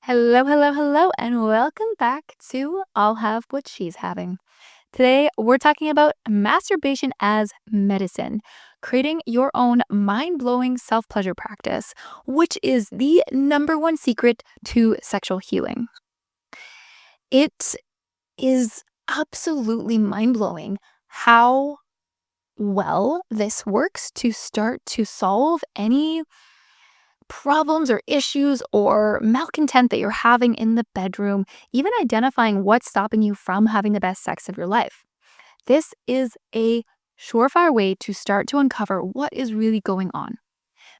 Hello, hello, hello, and welcome back to I'll Have What She's Having. Today, we're talking about masturbation as medicine, creating your own mind blowing self pleasure practice, which is the number one secret to sexual healing. It is absolutely mind blowing how well this works to start to solve any problems or issues or malcontent that you're having in the bedroom, even identifying what's stopping you from having the best sex of your life. This is a surefire way to start to uncover what is really going on.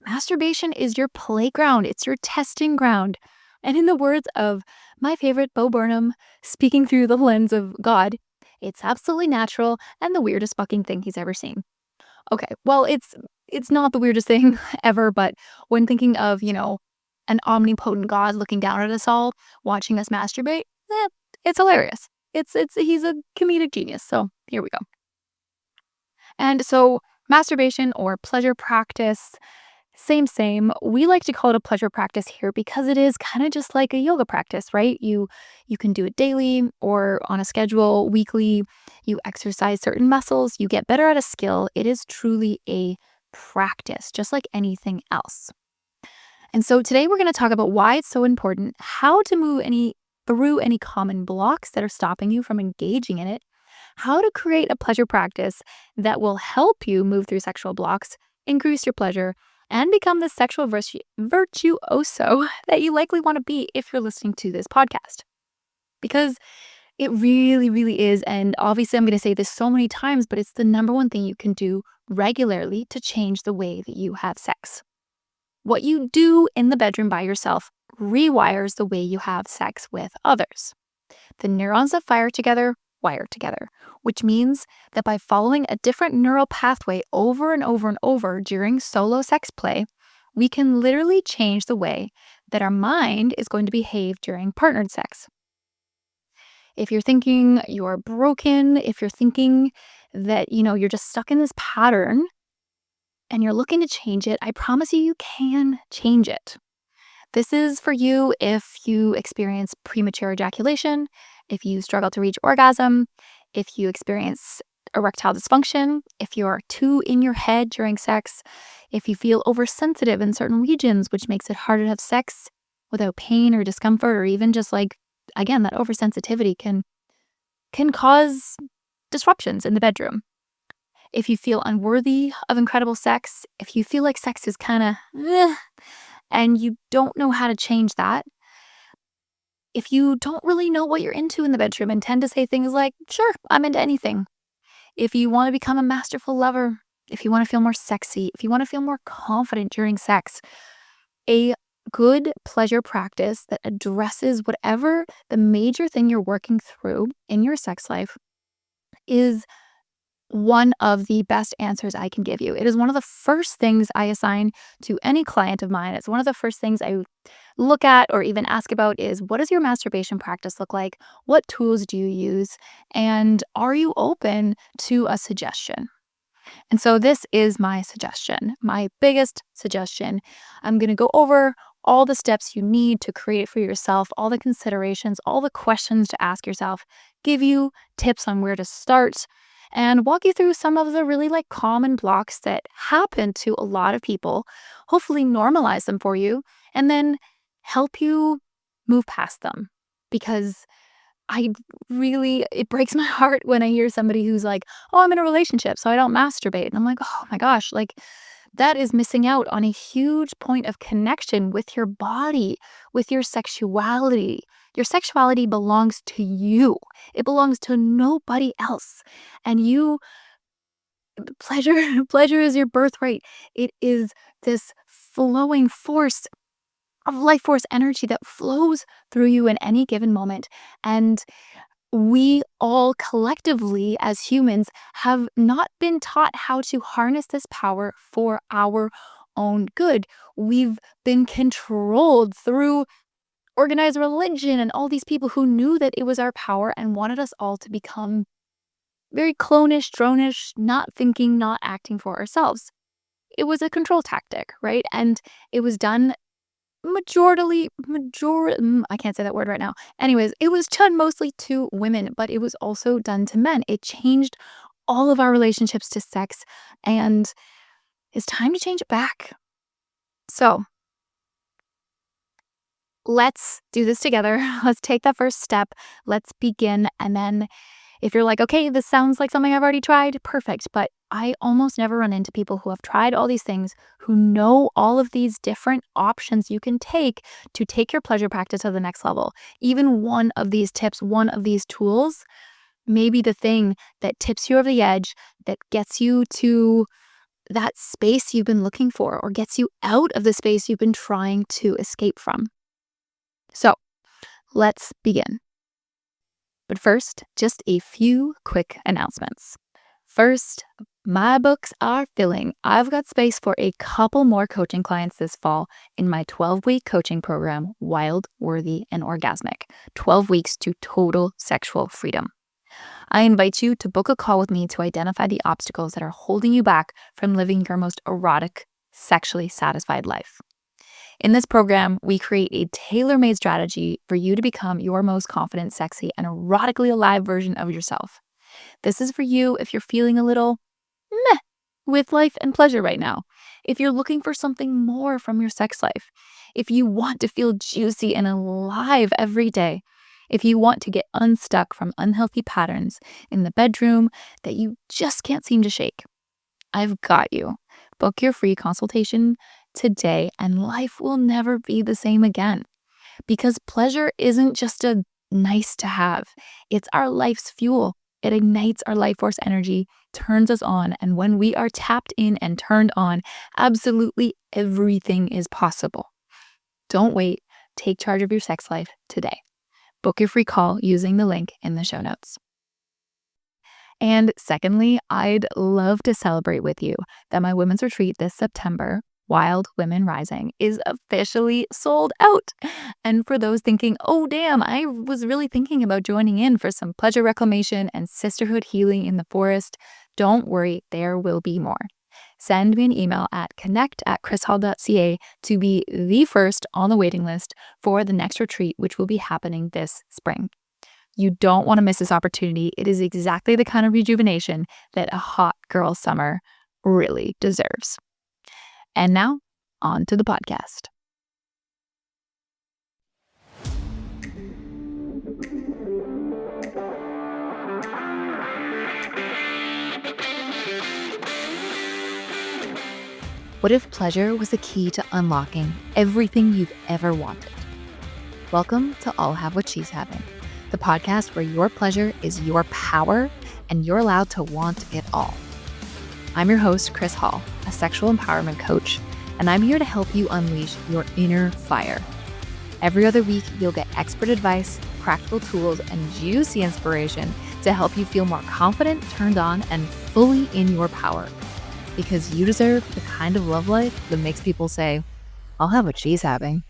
Masturbation is your playground, it's your testing ground. And in the words of my favorite Bo Burnham, speaking through the lens of God, it's absolutely natural and the weirdest fucking thing he's ever seen. Okay, well, it's not the weirdest thing ever, but when thinking of, an omnipotent God looking down at us all, watching us masturbate, eh, it's hilarious. It's he's a comedic genius. So here we go. And so masturbation or pleasure practice, same. We like to call it a pleasure practice here because it is kind of just like a yoga practice, right? You can do it daily or on a schedule, weekly. You exercise certain muscles, you get better at a skill. It is truly a practice, just like anything else. And so today we're going to talk about why it's so important, how to move through any common blocks that are stopping you from engaging in it, how to create a pleasure practice that will help you move through sexual blocks, increase your pleasure, and become the sexual virtuoso that you likely want to be if you're listening to this podcast. Because it really, really is. And obviously, I'm going to say this so many times, but it's the number one thing you can do regularly to change the way that you have sex. What you do in the bedroom by yourself rewires the way you have sex with others. The neurons that fire together wire together, which means that by following a different neural pathway over and over and over during solo sex play, we can literally change the way that our mind is going to behave during partnered sex. If you're thinking you're broken, if you're thinking that, you're just stuck in this pattern and you're looking to change it, I promise you can change it. This is for you if you experience premature ejaculation, if you struggle to reach orgasm, if you experience erectile dysfunction, if you're too in your head during sex, if you feel oversensitive in certain regions, which makes it harder to have sex without pain or discomfort, or even just again, that oversensitivity can cause disruptions in the bedroom. If you feel unworthy of incredible sex, if you feel like sex is kind of and you don't know how to change that, if you don't really know what you're into in the bedroom and tend to say things like, sure, I'm into anything. If you want to become a masterful lover, if you want to feel more sexy, if you want to feel more confident during sex, a good pleasure practice that addresses whatever the major thing you're working through in your sex life is one of the best answers I can give you. It is one of the first things I assign to any client of mine. It's one of the first things I look at or even ask about is, what does your masturbation practice look like? What tools do you use? And are you open to a suggestion? And so this is my suggestion, my biggest suggestion. I'm going to go over all the steps you need to create it for yourself, all the considerations, all the questions to ask yourself, give you tips on where to start, and walk you through some of the really common blocks that happen to a lot of people, hopefully normalize them for you, and then help you move past them. Because it breaks my heart when I hear somebody who's like, oh, I'm in a relationship, so I don't masturbate. And I'm like, oh my gosh, that is missing out on a huge point of connection with your body, with your sexuality. Your sexuality belongs to you. It belongs to nobody else. And pleasure is your birthright. It is this flowing force of life force energy that flows through you in any given moment. And we all collectively as humans have not been taught how to harness this power for our own good. We've been controlled through organized religion and all these people who knew that it was our power and wanted us all to become very clonish, dronish, not thinking, not acting for ourselves. It was a control tactic, right? And it was done I can't say that word right now. Anyways, it was done mostly to women, but it was also done to men. It changed all of our relationships to sex, and it's time to change it back. So let's do this together. Let's take that first step. Let's begin. And then if you're like, okay, this sounds like something I've already tried, perfect. But I almost never run into people who have tried all these things, who know all of these different options you can take to take your pleasure practice to the next level. Even one of these tips, one of these tools may be the thing that tips you over the edge, that gets you to that space you've been looking for, or gets you out of the space you've been trying to escape from. So let's begin. But first, just a few quick announcements. First, my books are filling. I've got space for a couple more coaching clients this fall in my 12-week coaching program, Wild, Worthy, and Orgasmic. 12 weeks to total sexual freedom. I invite you to book a call with me to identify the obstacles that are holding you back from living your most erotic, sexually satisfied life. In this program, we create a tailor-made strategy for you to become your most confident, sexy, and erotically alive version of yourself. This is for you if you're feeling a little meh with life and pleasure right now. If you're looking for something more from your sex life. If you want to feel juicy and alive every day. If you want to get unstuck from unhealthy patterns in the bedroom that you just can't seem to shake. I've got you. Book your free consultation today, and life will never be the same again. Because pleasure isn't just a nice to have, it's our life's fuel. It ignites our life force energy, turns us on, and when we are tapped in and turned on, absolutely everything is possible. Don't wait. Take charge of your sex life today. Book your free call using the link in the show notes. And secondly, I'd love to celebrate with you that my women's retreat this September, Wild Women Rising, is officially sold out. And for those thinking, oh damn, I was really thinking about joining in for some pleasure reclamation and sisterhood healing in the forest, don't worry, there will be more. Send me an email at connect@krishall.ca to be the first on the waiting list for the next retreat, which will be happening this spring. You don't want to miss this opportunity. It is exactly the kind of rejuvenation that a hot girl summer really deserves. And now, on to the podcast. What if pleasure was the key to unlocking everything you've ever wanted? Welcome to I'll Have What She's Having, the podcast where your pleasure is your power and you're allowed to want it all. I'm your host, Kris Hall, a sexual empowerment coach, and I'm here to help you unleash your inner fire. Every other week, you'll get expert advice, practical tools, and juicy inspiration to help you feel more confident, turned on, and fully in your power. Because you deserve the kind of love life that makes people say, I'll have what she's having.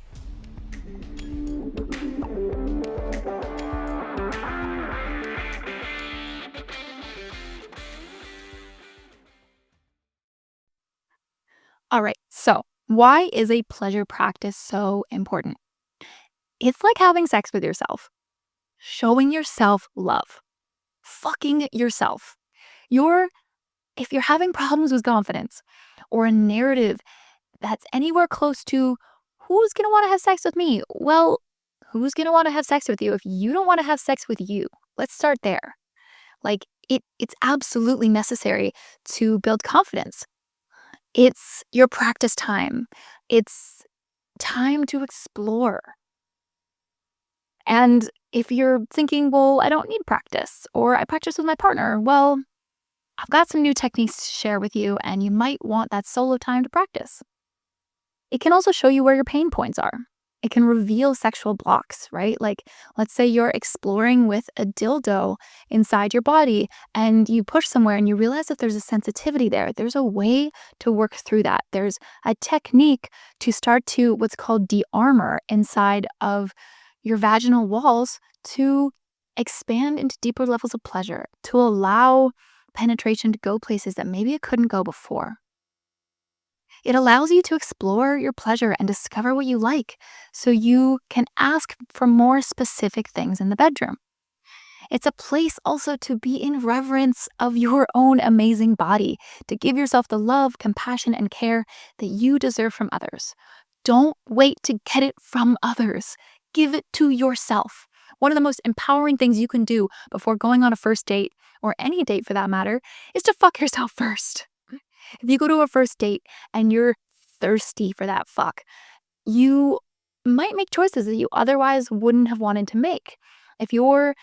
All right, so why is a pleasure practice so important? It's like having sex with yourself, showing yourself love, fucking yourself. If you're having problems with confidence or a narrative that's anywhere close to who's going to want to have sex with me? Well, who's going to want to have sex with you if you don't want to have sex with you? Let's start there. It's absolutely necessary to build confidence. It's your practice time. It's time to explore. And if you're thinking, well, I don't need practice, or I practice with my partner, well, I've got some new techniques to share with you, and you might want that solo time to practice. It can also show you where your pain points are. It can reveal sexual blocks, right? Like, let's say you're exploring with a dildo inside your body and you push somewhere and you realize that there's a sensitivity there. There's a way to work through that. There's a technique to start to what's called de-armor inside of your vaginal walls to expand into deeper levels of pleasure, to allow penetration to go places that maybe it couldn't go before. It allows you to explore your pleasure and discover what you like so you can ask for more specific things in the bedroom. It's a place also to be in reverence of your own amazing body, to give yourself the love, compassion, and care that you deserve from others. Don't wait to get it from others. Give it to yourself. One of the most empowering things you can do before going on a first date, or any date for that matter, is to fuck yourself first. If you go to a first date and you're thirsty for that fuck, you might make choices that you otherwise wouldn't have wanted to make. If you're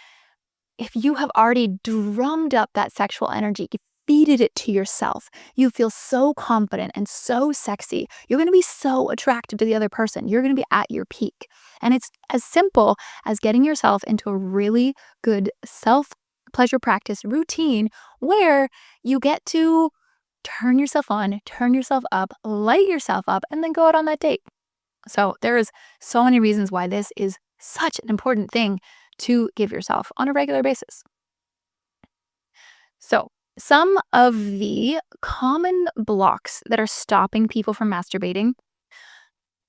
if you have already drummed up that sexual energy, feeded it to yourself, you feel so confident and so sexy. You're going to be so attractive to the other person. You're going to be at your peak. And it's as simple as getting yourself into a really good self pleasure practice routine where you get to turn yourself on, turn yourself up, light yourself up, and then go out on that date. So there is so many reasons why this is such an important thing to give yourself on a regular basis. So some of the common blocks that are stopping people from masturbating: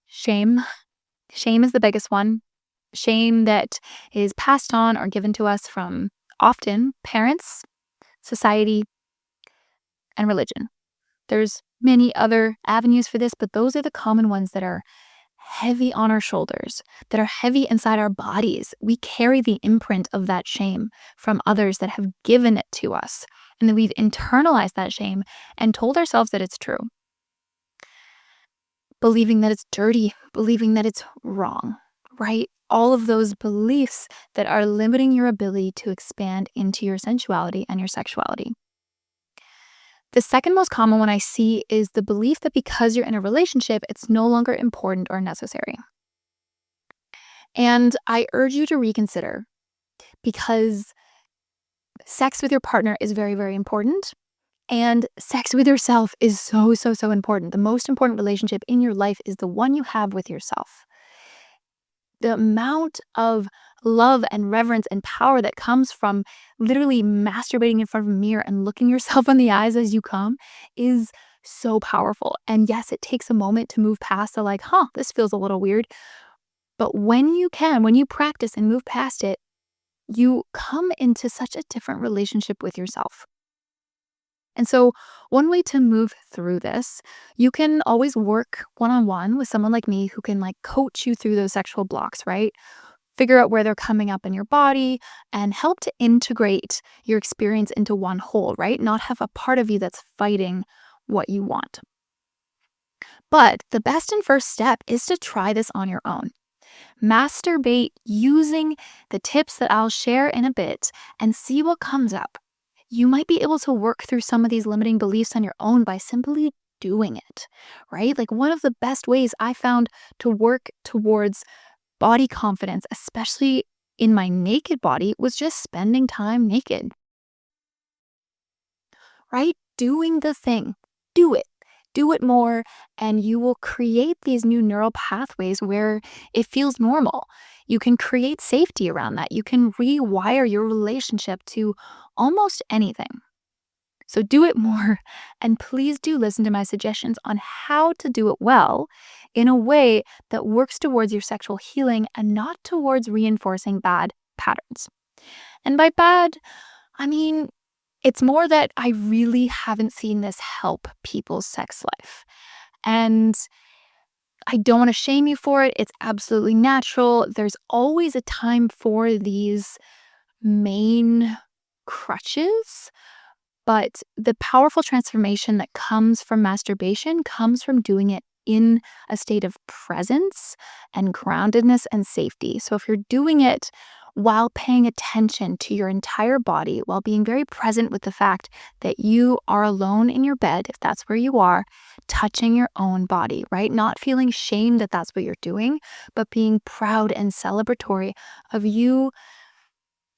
shame. Shame is the biggest one. Shame that is passed on or given to us from often parents, society, and religion. There's many other avenues for this, but those are the common ones that are heavy on our shoulders, that are heavy inside our bodies. We carry the imprint of that shame from others that have given it to us, and then we've internalized that shame and told ourselves that it's true, believing that it's dirty, believing that it's wrong, right? All of those beliefs that are limiting your ability to expand into your sensuality and your sexuality. The second most common one I see is the belief that because you're in a relationship, it's no longer important or necessary. And I urge you to reconsider, because sex with your partner is very, very important. And sex with yourself is so, so, so important. The most important relationship in your life is the one you have with yourself. The amount of love and reverence and power that comes from literally masturbating in front of a mirror and looking yourself in the eyes as you come is so powerful. And yes, it takes a moment to move past the like, this feels a little weird. But when you practice and move past it, you come into such a different relationship with yourself. And so one way to move through this, you can always work one-on-one with someone like me who can coach you through those sexual blocks, right? Figure out where they're coming up in your body and help to integrate your experience into one whole, right? Not have a part of you that's fighting what you want. But the best and first step is to try this on your own. Masturbate using the tips that I'll share in a bit and see what comes up. You might be able to work through some of these limiting beliefs on your own by simply doing it, right? One of the best ways I found to work towards body confidence, especially in my naked body, was just spending time naked, right? Doing the thing. Do it. Do it more, and you will create these new neural pathways where it feels normal. You can create safety around that. You can rewire your relationship to almost anything. So do it more, and please do listen to my suggestions on how to do it well in a way that works towards your sexual healing and not towards reinforcing bad patterns. And by bad, I mean, it's more that I really haven't seen this help people's sex life. And I don't want to shame you for it. It's absolutely natural. There's always a time for these main crutches. But the powerful transformation that comes from masturbation comes from doing it in a state of presence and groundedness and safety. So if you're doing it while paying attention to your entire body, while being very present with the fact that you are alone in your bed, if that's where you are, touching your own body, right? Not feeling shame that that's what you're doing, but being proud and celebratory of you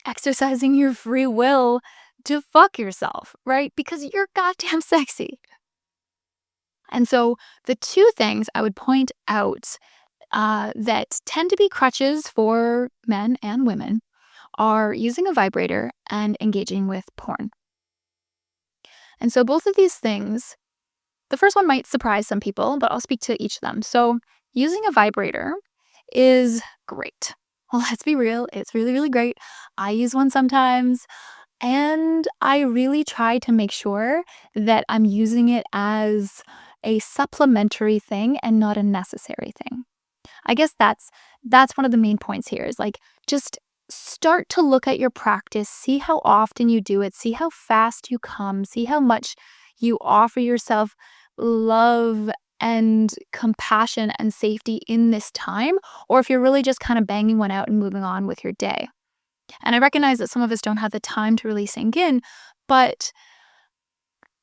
exercising your free will to fuck yourself, right? Because you're goddamn sexy. And so the two things I would point out that tend to be crutches for men and women are using a vibrator and engaging with porn. And so both of these things The first one might surprise some people, but I'll speak to each of them. So, using a vibrator is great. Well, let's be real, it's really, really great. I use one sometimes, and I really try to make sure that I'm using it as a supplementary thing and not a necessary thing. I guess that's one of the main points here is like just start to look at your practice, see how often you do it, see how fast you come, see how much you offer yourself love and compassion and safety in this time, or if you're really just kind of banging one out and moving on with your day. And I recognize that some of us don't have the time to really sink in, but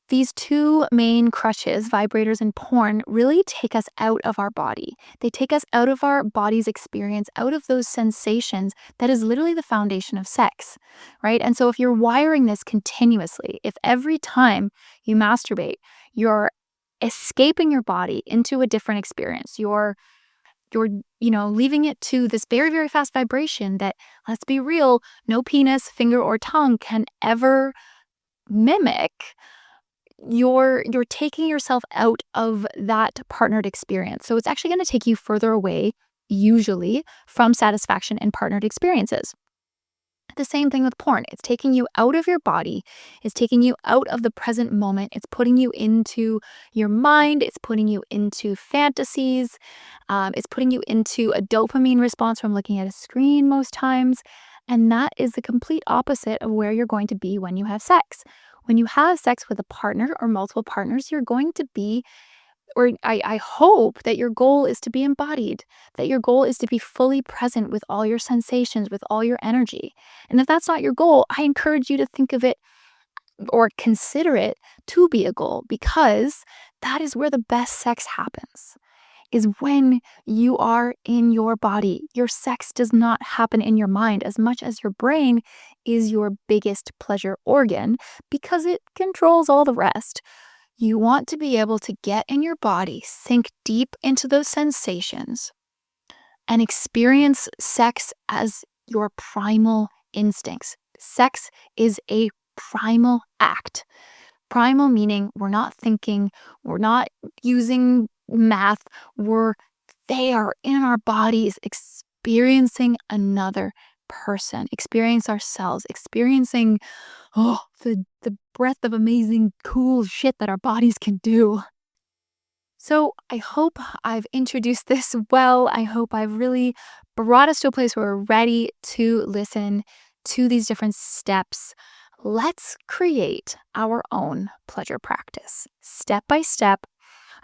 these two main crutches, vibrators and porn, really take us out of our body. They take us out of our body's experience, out of those sensations that is literally the foundation of sex, right? And so if you're wiring this continuously, if every time you masturbate, you're escaping your body into a different experience, you're leaving it to this very, very fast vibration that, let's be real, no penis, finger, or tongue can ever mimic. You're taking yourself out of that partnered experience. So it's actually going to take you further away, usually, from satisfaction in partnered experiences. The same thing with porn. It's taking you out of your body. It's taking you out of the present moment. It's putting you into your mind. It's putting you into fantasies. It's putting you into a dopamine response from looking at a screen most times. And that is the complete opposite of where you're going to be when you have sex. When you have sex with a partner or multiple partners, you're going to be, or I hope that your goal is to be embodied, that your goal is to be fully present with all your sensations, with all your energy. And if that's not your goal, I encourage you to think of it or consider it to be a goal, because that is where the best sex happens, is when you are in your body. Your sex does not happen in your mind as much as your brain is your biggest pleasure organ because it controls all the rest. You want to be able to get in your body, sink deep into those sensations, and experience sex as your primal instincts. Sex is a primal act. Primal meaning we're not thinking, we're not using math, we're there in our bodies experiencing another person, experience ourselves, experiencing the breadth of amazing, cool shit that our bodies can do. So I hope I've introduced this well. I hope I've really brought us to a place where we're ready to listen to these different steps. Let's create our own pleasure practice, step by step.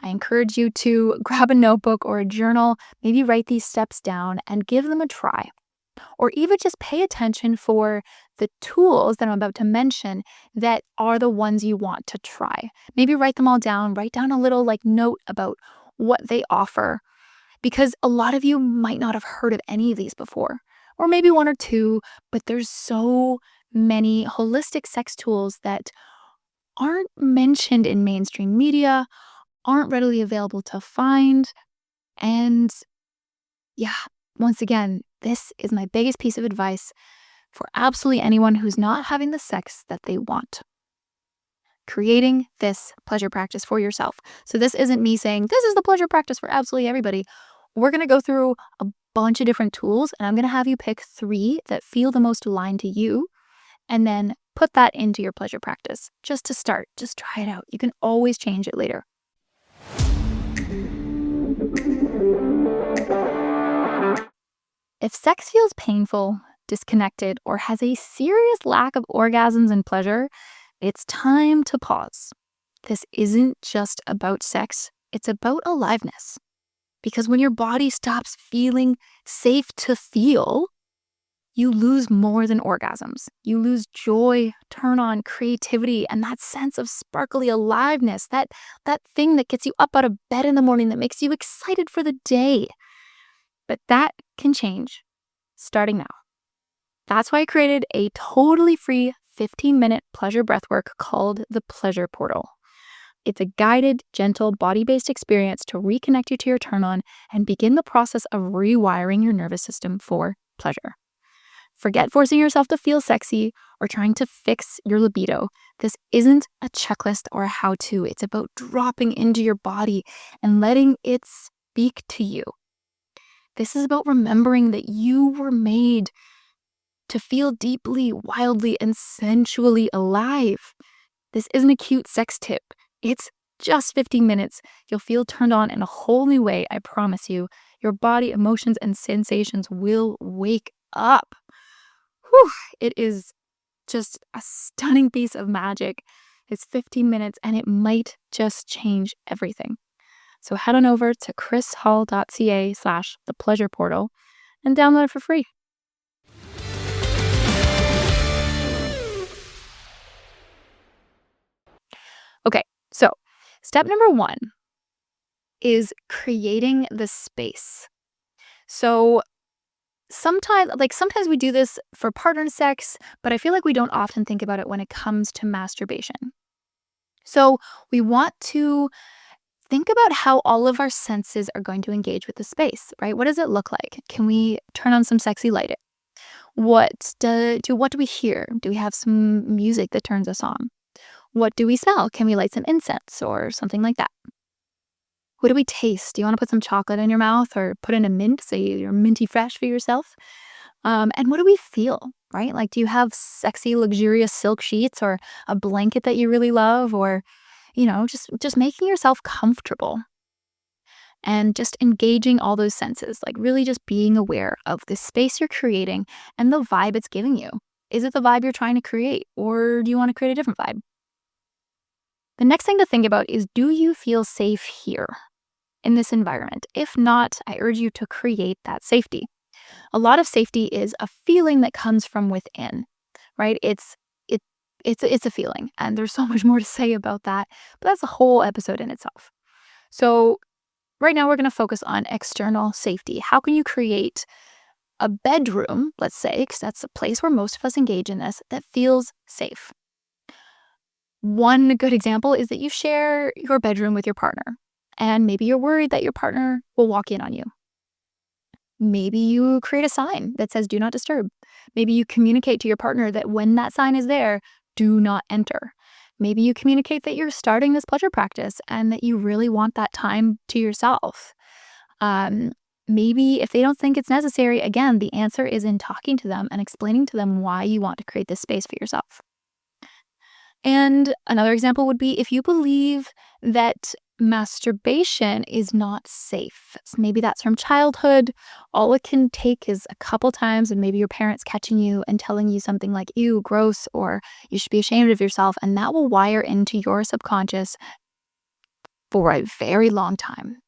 I encourage you to grab a notebook or a journal, maybe write these steps down and give them a try. Or even just pay attention for the tools that I'm about to mention that are the ones you want to try. Maybe write them all down, write down a little note about what they offer, because a lot of you might not have heard of any of these before, or maybe one or two, but there's so many holistic sex tools that aren't mentioned in mainstream media, aren't readily available to find. And yeah, once again, this is my biggest piece of advice for absolutely anyone who's not having the sex that they want. Creating this pleasure practice for yourself. So this isn't me saying, this is the pleasure practice for absolutely everybody. We're going to go through a bunch of different tools, and I'm going to have you pick 3 that feel the most aligned to you, and then put that into your pleasure practice. Just to start, just try it out. You can always change it later. If sex feels painful, disconnected, or has a serious lack of orgasms and pleasure, it's time to pause. This isn't just about sex, it's about aliveness. Because when your body stops feeling safe to feel, you lose more than orgasms. You lose joy, turn on, creativity, and that sense of sparkly aliveness, that thing that gets you up out of bed in the morning, that makes you excited for the day. But that can change starting now. That's why I created a totally free 15-minute pleasure breathwork called the Pleasure Portal. It's a guided, gentle, body-based experience to reconnect you to your turn-on and begin the process of rewiring your nervous system for pleasure. Forget forcing yourself to feel sexy or trying to fix your libido. This isn't a checklist or a how-to. It's about dropping into your body and letting it speak to you. This is about remembering that you were made to feel deeply, wildly, and sensually alive. This isn't a cute sex tip. It's just 15 minutes. You'll feel turned on in a whole new way, I promise you. Your body, emotions, and sensations will wake up. Whew, it is just a stunning piece of magic. It's 15 minutes and it might just change everything. So head on over to krishall.ca/thepleasureportal and download it for free. Okay, so step number 1 is creating the space. So sometimes we do this for partner sex, but I feel like we don't often think about it when it comes to masturbation. So we want to think about how all of our senses are going to engage with the space, right? What does it look like? Can we turn on some sexy lighting? What do we hear? Do we have some music that turns us on? What do we smell? Can we light some incense or something like that? What do we taste? Do you want to put some chocolate in your mouth or put in a mint so you're minty fresh for yourself? And what do we feel, right? Like, do you have sexy, luxurious silk sheets or a blanket that you really love, or, just making yourself comfortable and just engaging all those senses, like really just being aware of the space you're creating and the vibe it's giving you. Is it the vibe you're trying to create, or do you want to create a different vibe? The next thing to think about is, do you feel safe here in this environment? If not, I urge you to create that safety. A lot of safety is a feeling that comes from within, right? It's a feeling, and there's so much more to say about that, but that's a whole episode in itself. So right now we're going to focus on external safety. How can you create a bedroom, let's say, because that's a place where most of us engage in this, that feels safe? One good example is that you share your bedroom with your partner, and maybe you're worried that your partner will walk in on you. Maybe you create a sign that says, "Do not disturb." Maybe you communicate to your partner that when that sign is there, do not enter. Maybe you communicate that you're starting this pleasure practice and that you really want that time to yourself. Um, Maybe if they don't think it's necessary, again, the answer is in talking to them and explaining to them why you want to create this space for yourself. And another example would be if you believe that masturbation is not safe. So maybe that's from childhood. All it can take is a couple times, and maybe your parents catching you and telling you something like, "Ew, gross," or "You should be ashamed of yourself." And that will wire into your subconscious for a very long time.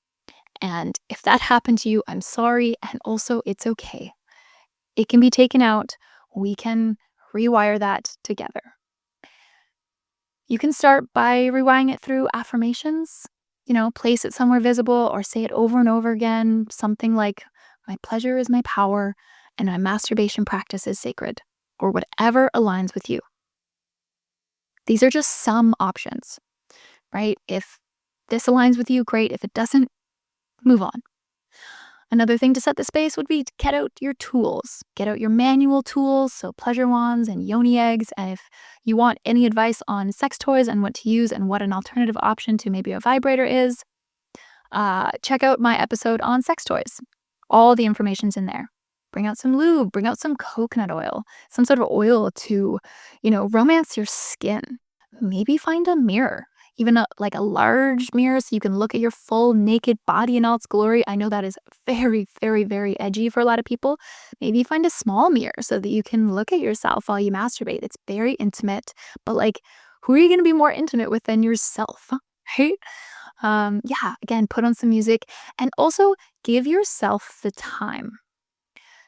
And if that happened to you, I'm sorry. And also, it's okay. It can be taken out. We can rewire that together. You can start by rewiring it through affirmations. Place it somewhere visible or say it over and over again. Something like, "My pleasure is my power and my masturbation practice is sacred," or whatever aligns with you. These are just some options, right? If this aligns with you, great. If it doesn't, move on. Another thing to set the space would be to get out your tools. Get out your manual tools, so pleasure wands and yoni eggs. And if you want any advice on sex toys and what to use and what an alternative option to maybe a vibrator is, check out my episode on sex toys. All the information's in there. Bring out some lube, bring out some coconut oil, some sort of oil to, romance your skin. Maybe find a mirror. Even a large mirror so you can look at your full naked body in all its glory. I know that is very, very, very edgy for a lot of people. Maybe find a small mirror so that you can look at yourself while you masturbate. It's very intimate, but who are you going to be more intimate with than yourself, right? Again, put on some music and also give yourself the time.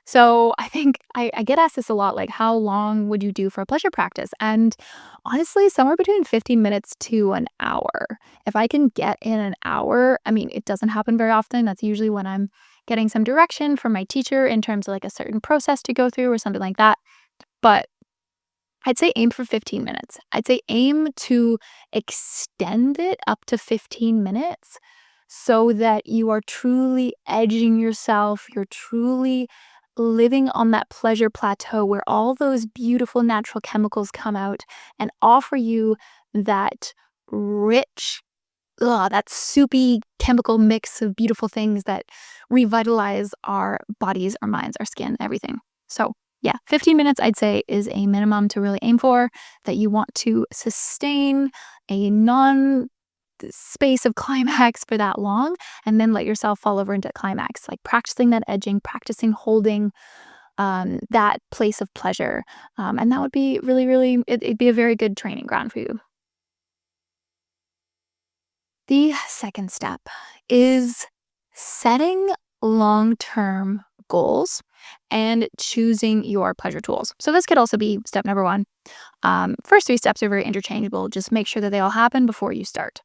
So I think I get asked this a lot, like, how long would you do for a pleasure practice? And honestly, somewhere between 15 minutes to an hour. If I can get in an hour, I mean, it doesn't happen very often. That's usually when I'm getting some direction from my teacher in terms of a certain process to go through or something like that. But I'd say aim for 15 minutes. I'd say aim to extend it up to 15 minutes so that you are truly edging yourself. You're truly living on that pleasure plateau where all those beautiful natural chemicals come out and offer you that rich, that soupy chemical mix of beautiful things that revitalize our bodies, our minds, our skin, everything. So, yeah, 15 minutes I'd say is a minimum to really aim for, that you want to sustain a non space of climax for that long, and then let yourself fall over into climax, like practicing that edging, practicing holding that place of pleasure. And that would be really, really, it'd be a very good training ground for you. The second step is setting long-term goals and choosing your pleasure tools. So this could also be step number one. First three steps are very interchangeable. Just make sure that they all happen before you start.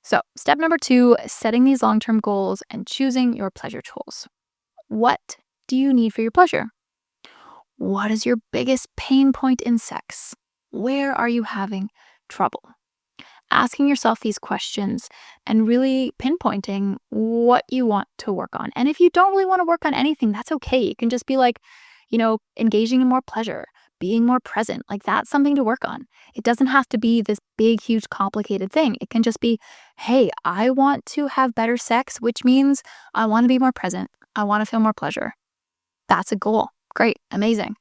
So step number two, setting these long-term goals and choosing your pleasure tools. What do you need for your pleasure? What is your biggest pain point in sex? Where are you having trouble? Asking yourself these questions and really pinpointing what you want to work on. And if you don't really want to work on anything, that's okay. You can just be like, engaging in more pleasure, being more present. Like that's something to work on. It doesn't have to be this big, huge, complicated thing. It can just be, hey, I want to have better sex, which means I want to be more present. I want to feel more pleasure. That's a goal. Great. Amazing.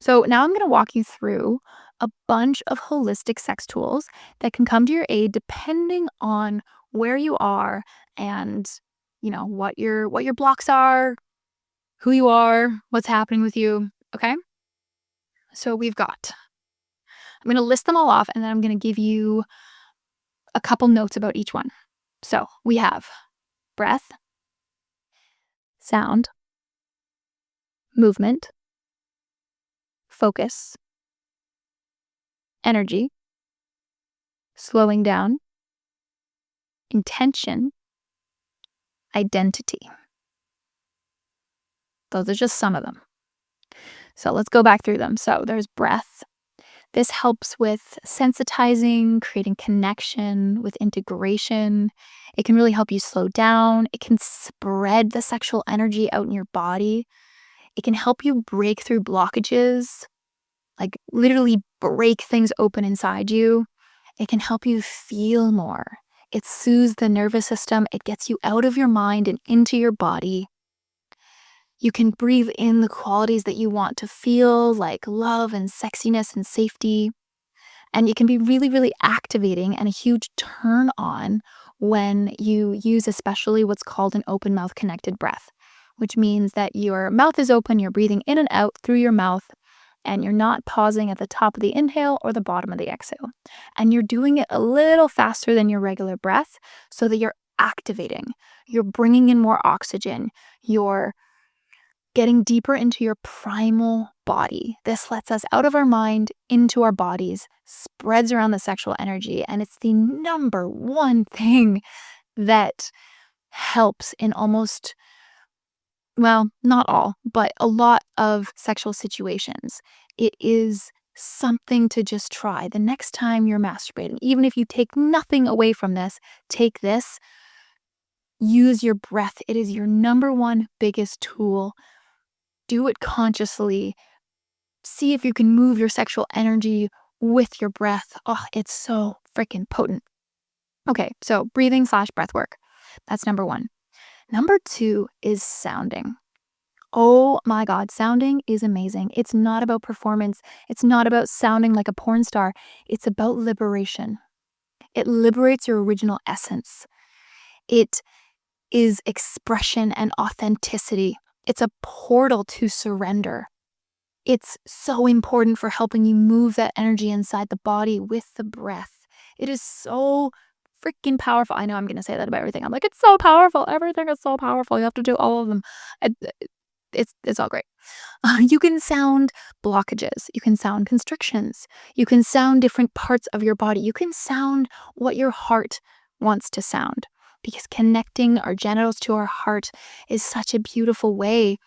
So now I'm going to walk you through a bunch of holistic sex tools that can come to your aid depending on where you are and what your blocks are, who you are, what's happening with you. Okay? So I'm going to list them all off and then I'm going to give you a couple notes about each one. So we have breath, sound, movement, focus, energy, slowing down, intention, identity. Those are just some of them. So let's go back through them. So there's breath. This helps with sensitizing, creating connection, with integration. It can really help you slow down. It can spread the sexual energy out in your body. It can help you break through blockages, like literally break things open inside you. It can help you feel more. It soothes the nervous system. It gets you out of your mind and into your body. You can breathe in the qualities that you want to feel, like love and sexiness and safety. And it can be really, really activating and a huge turn on when you use especially what's called an open mouth connected breath, which means that your mouth is open, you're breathing in and out through your mouth, and you're not pausing at the top of the inhale or the bottom of the exhale. And you're doing it a little faster than your regular breath so that you're activating, you're bringing in more oxygen, you're getting deeper into your primal body. This lets us out of our mind into our bodies, spreads around the sexual energy, and it's the number one thing that helps in almost, well, not all, but a lot of sexual situations. It is something to just try. The next time you're masturbating, even if you take nothing away from this, take this, use your breath. It is your number one biggest tool. Do it consciously. See if you can move your sexual energy with your breath. Oh, it's so freaking potent. Okay, so breathing / breath work. That's number one. Number two is sounding. Oh my God, sounding is amazing. It's not about performance. It's not about sounding like a porn star. It's about liberation. It liberates your original essence. It is expression and authenticity. It's a portal to surrender. It's so important for helping you move that energy inside the body with the breath. It is so freaking powerful. I know I'm going to say that about everything. I'm like, it's so powerful. Everything is so powerful. You have to do all of them. It's all great. You can sound blockages. You can sound constrictions. You can sound different parts of your body. You can sound what your heart wants to sound. Because connecting our genitals to our heart is such a beautiful way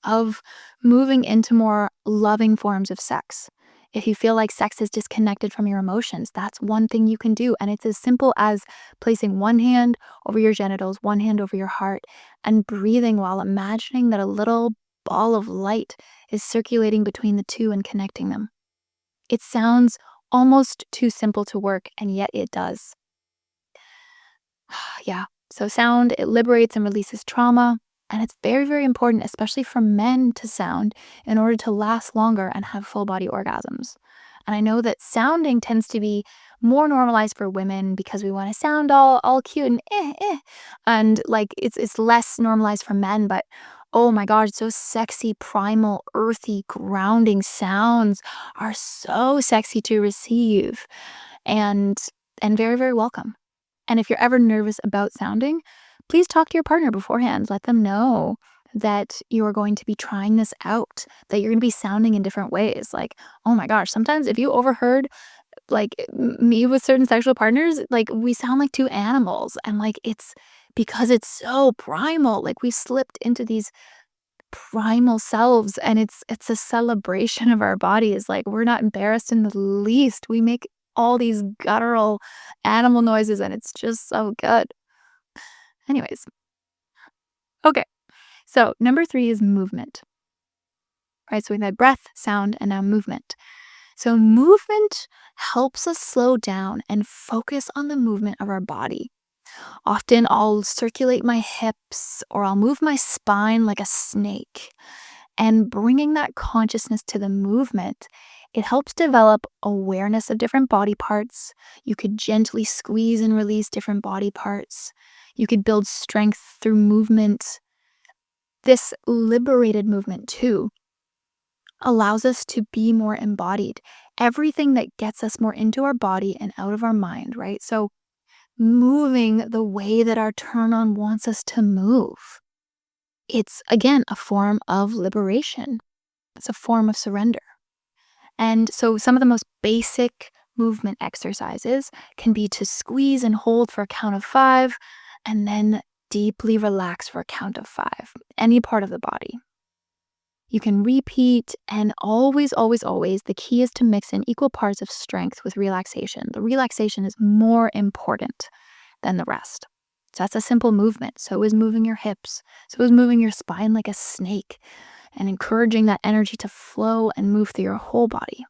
of moving into more loving forms of sex. If you feel like sex is disconnected from your emotions, that's one thing you can do. And it's as simple as placing one hand over your genitals, one hand over your heart, and breathing while imagining that a little ball of light is circulating between the two and connecting them. It sounds almost too simple to work, and yet it does. Yeah. So sound, it liberates and releases trauma. And it's very, very important, especially for men, to sound in order to last longer and have full body orgasms. And I know that sounding tends to be more normalized for women because we want to sound all cute and and like it's less normalized for men. But oh my gosh, those sexy, primal, earthy, grounding sounds are so sexy to receive, and very, very welcome. And if you're ever nervous about sounding, please talk to your partner beforehand. Let them know that you are going to be trying this out, that you're going to be sounding in different ways. Like, oh my gosh, sometimes if you overheard like me with certain sexual partners, like we sound like two animals. And like it's because it's so primal. Like we slipped into these primal selves, and it's a celebration of our bodies. Like we're not embarrassed in the least. We make all these guttural animal noises, and it's just so good. Anyways, okay. So number 3 is movement. Right? So we've had breath, sound, and now movement. So movement helps us slow down and focus on the movement of our body. Often I'll circulate my hips or I'll move my spine like a snake. And bringing that consciousness to the movement, it helps develop awareness of different body parts. You could gently squeeze and release different body parts. You could build strength through movement. This liberated movement, too, allows us to be more embodied. Everything that gets us more into our body and out of our mind, right? So, moving the way that our turn on wants us to move. It's, again, a form of liberation. It's a form of surrender. And so some of the most basic movement exercises can be to squeeze and hold for a count of 5, and then deeply relax for a count of 5, any part of the body. You can repeat, and always, always, always, the key is to mix in equal parts of strength with relaxation. The relaxation is more important than the rest. So that's a simple movement. So is moving your hips. So is moving your spine like a snake, and encouraging that energy to flow and move through your whole body.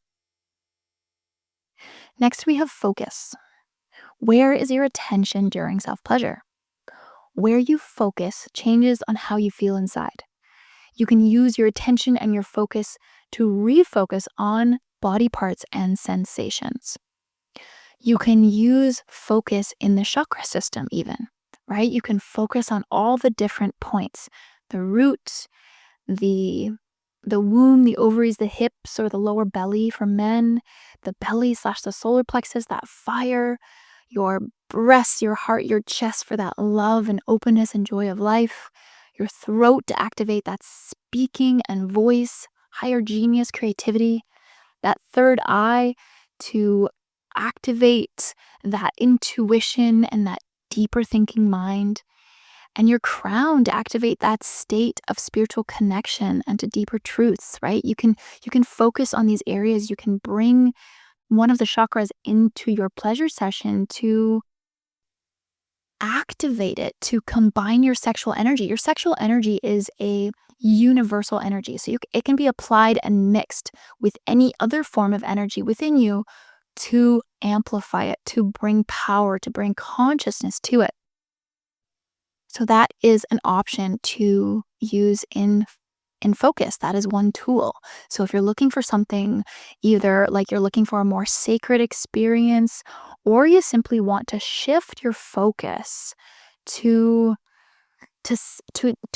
Next, we have focus. Where is your attention during self-pleasure? Where you focus changes on how you feel inside. You can use your attention and your focus to refocus on body parts and sensations. You can use focus in the chakra system even, right? You can focus on all the different points, the root, the womb, the ovaries, the hips, or the lower belly for men, the belly / the solar plexus, that fire, your breasts, your heart, your chest for that love and openness and joy of life, your throat to activate that speaking and voice, higher genius, creativity, that third eye to activate that intuition and that deeper thinking mind, and your crown to activate that state of spiritual connection and to deeper truths, right? You can focus on these areas. You can bring one of the chakras into your pleasure session to activate it, to combine your sexual energy. Your sexual energy is a universal energy. So it can be applied and mixed with any other form of energy within you to amplify it, to bring power, to bring consciousness to it. So that is an option to use in focus. That is one tool. So if you're looking for something, either like you're looking for a more sacred experience, or you simply want to shift your focus to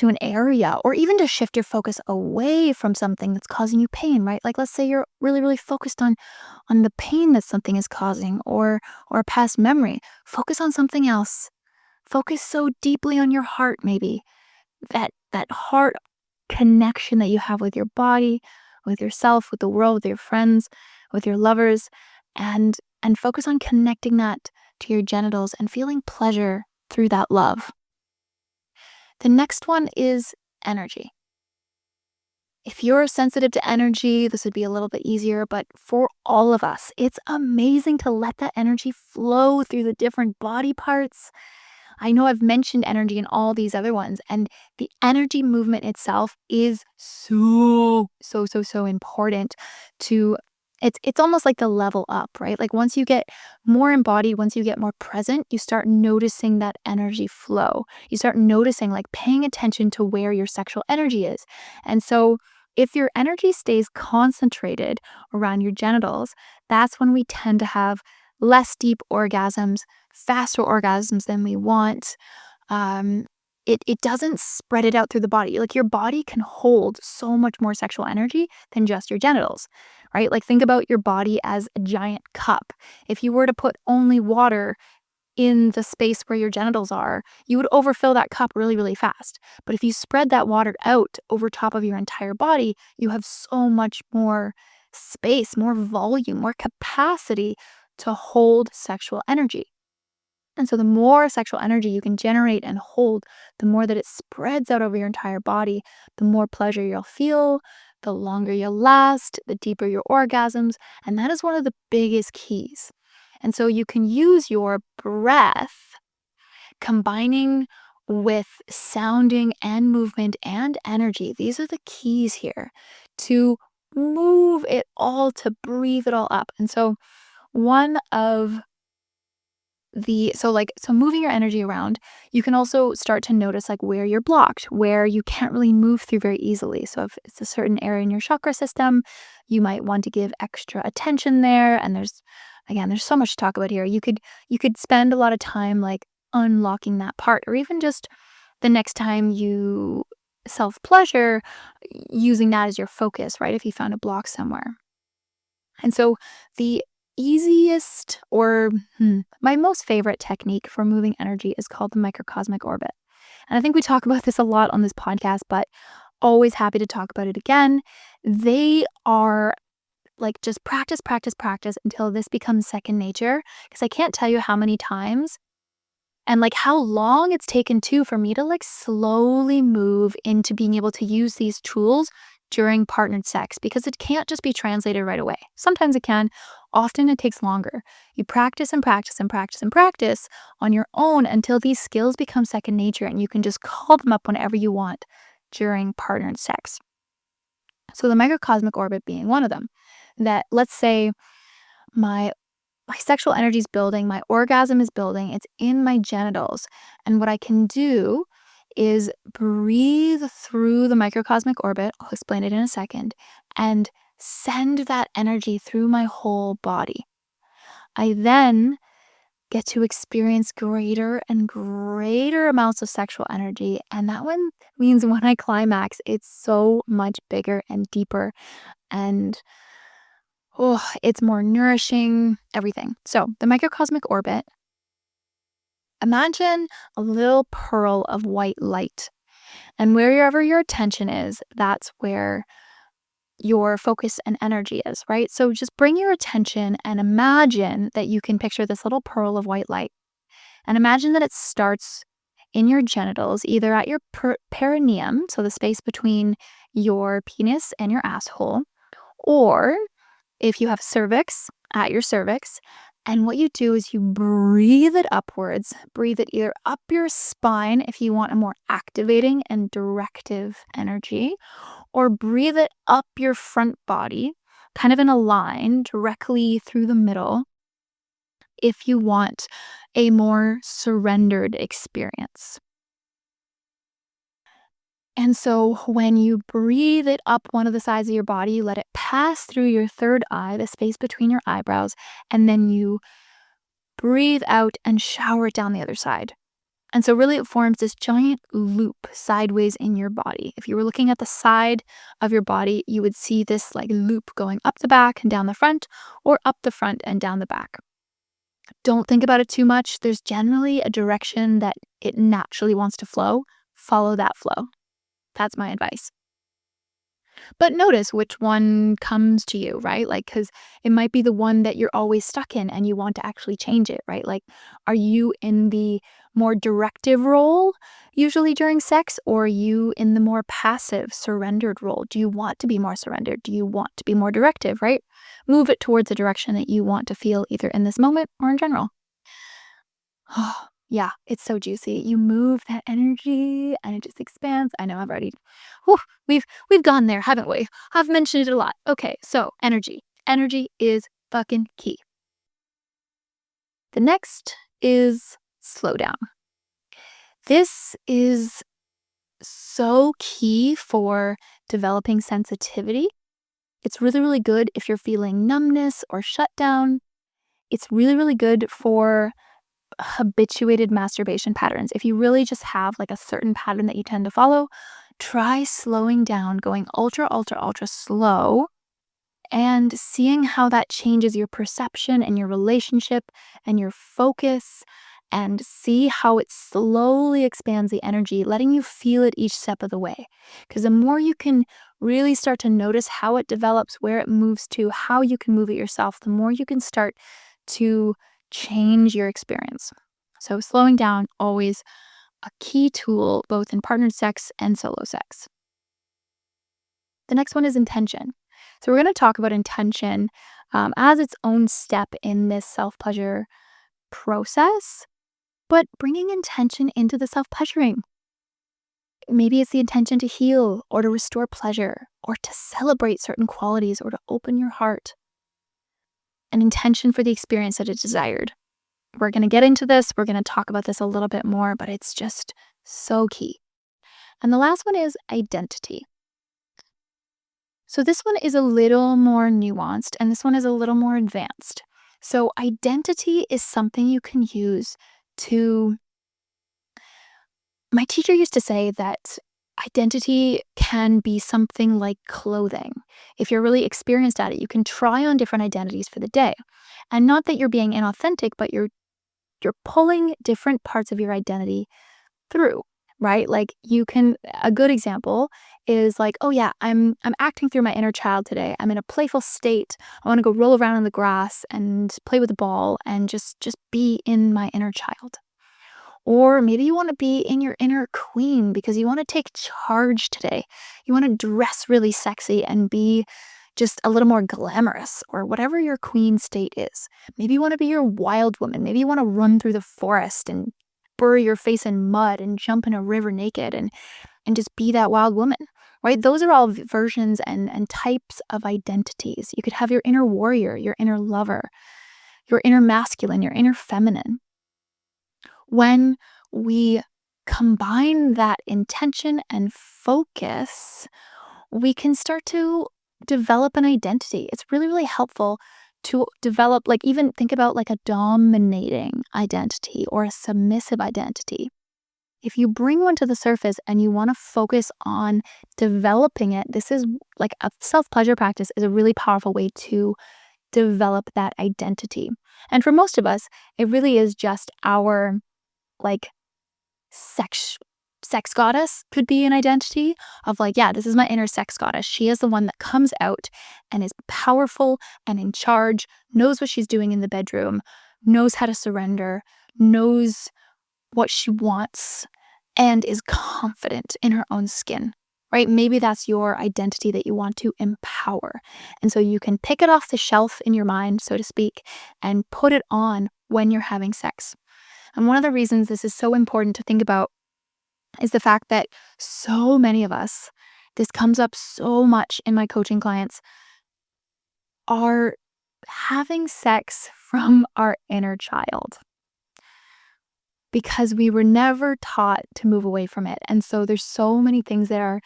an area, or even to shift your focus away from something that's causing you pain, right? Like let's say you're really, really focused on the pain that something is causing, or a past memory. Focus on something else. Focus so deeply on your heart, maybe that heart connection that you have with your body, with yourself, with the world, with your friends, with your lovers, and focus on connecting that to your genitals and feeling pleasure through that love. The next one is energy. If you're sensitive to energy, this would be a little bit easier, but for all of us, it's amazing to let that energy flow through the different body parts. I know I've mentioned energy in all these other ones, and the energy movement itself is so important to it's almost like the level up, right? Like once you get more embodied, once you get more present, you start noticing that energy flow. You start noticing, like paying attention to where your sexual energy is. And so if your energy stays concentrated around your genitals, that's when we tend to have less deep orgasms, faster orgasms than we want. Um, it doesn't spread it out through the body. Like your body can hold so much more sexual energy than just your genitals, right? Like think about your body as a giant cup. If you were to put only water in the space where your genitals are, you would overfill that cup really, really fast. But if you spread that water out over top of your entire body, you have so much more space, more volume, more capacity to hold sexual energy. And so the more sexual energy you can generate and hold, the more that it spreads out over your entire body, the more pleasure you'll feel, the longer you'll last, the deeper your orgasms. And that is one of the biggest keys. And so you can use your breath combining with sounding and movement and energy. These are the keys here to move it all, to breathe it all up. And so one of so moving your energy around, you can also start to notice like where you're blocked, where you can't really move through very easily. So if it's a certain area in your chakra system, you might want to give extra attention there. And there's so much to talk about here. You could spend a lot of time like unlocking that part, or even just the next time you self pleasure, using that as your focus, right? If you found a block somewhere. And so the easiest or my most favorite technique for moving energy is called the microcosmic orbit. And I think we talk about this a lot on this podcast, but always happy to talk about it again. They are like just practice, practice, practice until this becomes second nature. Because I can't tell you how many times and like how long it's taken too for me to like slowly move into being able to use these tools during partnered sex, because it can't just be translated right away. Sometimes it can. Often it takes longer. You practice and practice and practice and practice on your own until these skills become second nature and you can just call them up whenever you want during partnered sex. So the microcosmic orbit being one of them. That, let's say my sexual energy is building, my orgasm is building, it's in my genitals. And what I can do is breathe through the microcosmic orbit. I'll explain it in a second. And send that energy through my whole body. I then get to experience greater and greater amounts of sexual energy. And that one means when I climax, it's so much bigger and deeper. And it's more nourishing, everything. So the microcosmic orbit, imagine a little pearl of white light. And wherever your attention is, that's where your focus and energy is, right? So just bring your attention and imagine that you can picture this little pearl of white light. And imagine that it starts in your genitals, either at your perineum, so the space between your penis and your asshole, or if you have cervix, at your cervix. And what you do is you breathe it upwards, breathe it either up your spine if you want a more activating and directive energy, or breathe it up your front body, kind of in a line directly through the middle, if you want a more surrendered experience. And so when you breathe it up one of the sides of your body, you let it pass through your third eye, the space between your eyebrows, and then you breathe out and shower it down the other side. And so really it forms this giant loop sideways in your body. If you were looking at the side of your body, you would see this like loop going up the back and down the front, or up the front and down the back. Don't think about it too much. There's generally a direction that it naturally wants to flow. Follow that flow. That's my advice. But notice which one comes to you, right? Like, because it might be the one that you're always stuck in and you want to actually change it, right? Like, are you in the more directive role usually during sex, or are you in the more passive, surrendered role? Do you want to be more surrendered? Do you want to be more directive, right? Move it towards a direction that you want to feel either in this moment or in general. Oh, yeah, it's so juicy. You move that energy and it just expands. I know I've already whew, we've gone there, haven't we? I've mentioned it a lot. Okay, so energy. Energy is fucking key. The next is slow down. This is so key for developing sensitivity. It's really, really good if you're feeling numbness or shutdown. It's really, really good for habituated masturbation patterns. If you really just have like a certain pattern that you tend to follow, try slowing down, going ultra, ultra, ultra slow and seeing how that changes your perception and your relationship and your focus, and see how it slowly expands the energy, letting you feel it each step of the way. Because the more you can really start to notice how it develops, where it moves to, how you can move it yourself, the more you can start to change your experience. So slowing down, always a key tool, both in partnered sex and solo sex. The next one is intention. So we're going to talk about intention as its own step in this self-pleasure process, but bringing intention into the self-pleasuring. Maybe it's the intention to heal or to restore pleasure or to celebrate certain qualities or to open your heart. An intention for the experience that is desired. We're going to get into this. We're going to talk about this a little bit more, but it's just so key. And the last one is identity. So this one is a little more nuanced and this one is a little more advanced. So identity is something you can use to... My teacher used to say that identity can be something like clothing. If you're really experienced at it, you can try on different identities for the day. And not that you're being inauthentic, but you're pulling different parts of your identity through, right? Like you can, a good example is like, oh yeah, I'm acting through my inner child today. I'm in a playful state. I want to go roll around in the grass and play with a ball and just be in my inner child. Or maybe you want to be in your inner queen because you want to take charge today. You want to dress really sexy and be just a little more glamorous, or whatever your queen state is. Maybe you want to be your wild woman. Maybe you want to run through the forest and bury your face in mud and jump in a river naked and just be that wild woman, right? Those are all versions and types of identities. You could have your inner warrior, your inner lover, your inner masculine, your inner feminine. When we combine that intention and focus, we can start to develop an identity. It's really, really helpful to develop, like, even think about like a dominating identity or a submissive identity. If you bring one to the surface and you want to focus on developing it, this is like a self-pleasure practice is a really powerful way to develop that identity. And for most of us, it really is just our like sex goddess could be an identity of like, yeah, this is my inner sex goddess. She is the one that comes out and is powerful and in charge, knows what she's doing in the bedroom, knows how to surrender, knows what she wants, and is confident in her own skin, right? Maybe that's your identity that you want to empower. And so you can pick it off the shelf in your mind, so to speak, and put it on when you're having sex. And one of the reasons this is so important to think about is the fact that so many of us, this comes up so much in my coaching clients, are having sex from our inner child because we were never taught to move away from it. And so there's so many things that are,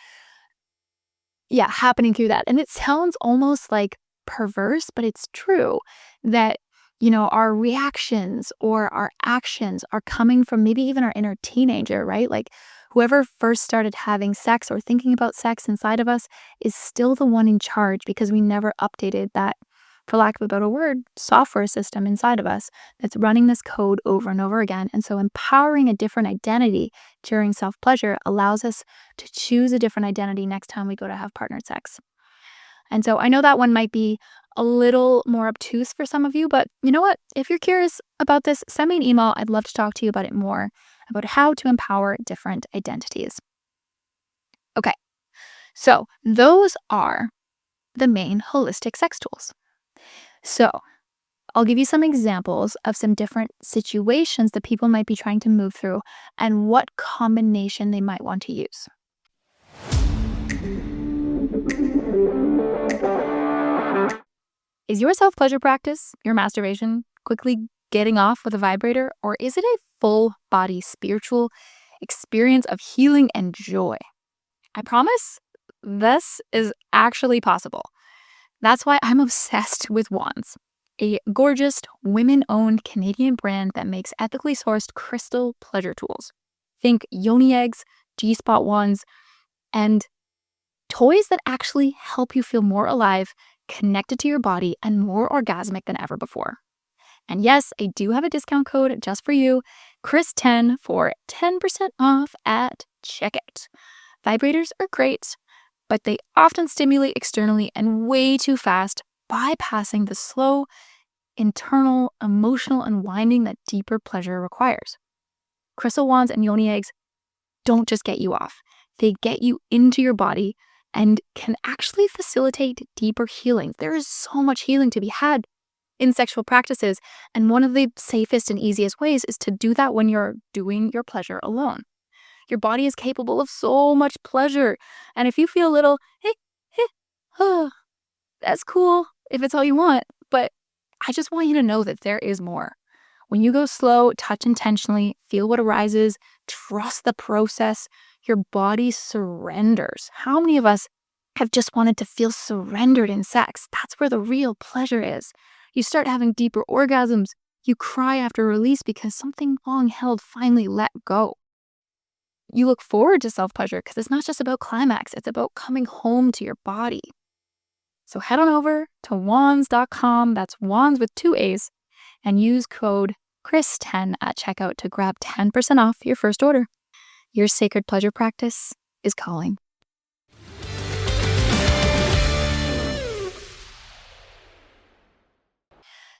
happening through that. And it sounds almost like perverse, but it's true that, our reactions or our actions are coming from maybe even our inner teenager, right? Like whoever first started having sex or thinking about sex inside of us is still the one in charge because we never updated that, for lack of a better word, software system inside of us that's running this code over and over again. And so empowering a different identity during self-pleasure allows us to choose a different identity next time we go to have partnered sex. And so I know that one might be a little more obtuse for some of you, but you know what? If you're curious about this, send me an email. I'd love to talk to you about it more. about how to empower different identities. Okay, so those are the main holistic sex tools. So I'll give you some examples of some different situations that people might be trying to move through and what combination they might want to use. Is your self-pleasure practice, your masturbation, quickly getting off with a vibrator, or is it a full body spiritual experience of healing and joy? I promise this is actually possible. That's why I'm obsessed with Wands, a gorgeous, women-owned Canadian brand that makes ethically sourced crystal pleasure tools. Think yoni eggs, G-spot wands, and toys that actually help you feel more alive, connected to your body, and more orgasmic than ever before. And yes, I do have a discount code just for you, Kris10 for 10% off at checkout. Vibrators are great, but they often stimulate externally and way too fast, bypassing the slow, internal, emotional unwinding that deeper pleasure requires. Crystal wands and yoni eggs don't just get you off. They get you into your body and can actually facilitate deeper healing. There is so much healing to be had in sexual practices, and one of the safest and easiest ways is to do that when you're doing your pleasure alone. Your body is capable of so much pleasure, and if you feel a little, that's cool if it's all you want, but I just want you to know that there is more. When you go slow, touch intentionally, feel what arises, trust the process, your body surrenders. How many of us have just wanted to feel surrendered in sex? That's where the real pleasure is. You start having deeper orgasms. You cry after release because something long held finally let go. You look forward to self-pleasure because it's not just about climax, it's about coming home to your body. So head on over to wands.com, that's wands with 2 A's, and use code KRIS10 at checkout to grab 10% off your first order. Your sacred pleasure practice is calling.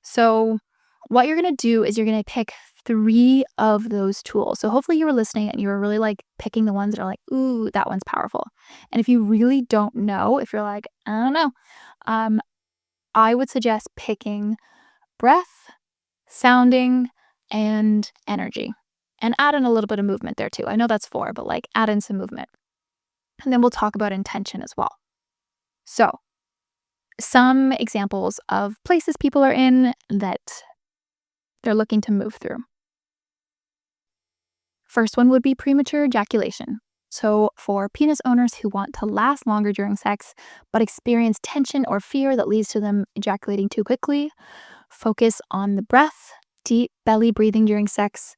So what you're going to do is you're going to pick 3 of those tools. So hopefully you were listening and you were really like picking the ones that are like, ooh, that one's powerful. And if you really don't know, if you're like, I don't know, I would suggest picking breath, sounding, and energy. And add in a little bit of movement there too. I know that's 4, but like add in some movement. And then we'll talk about intention as well. So some examples of places people are in that they're looking to move through. First one would be premature ejaculation. So for penis owners who want to last longer during sex, but experience tension or fear that leads to them ejaculating too quickly, focus on the breath, deep belly breathing during sex,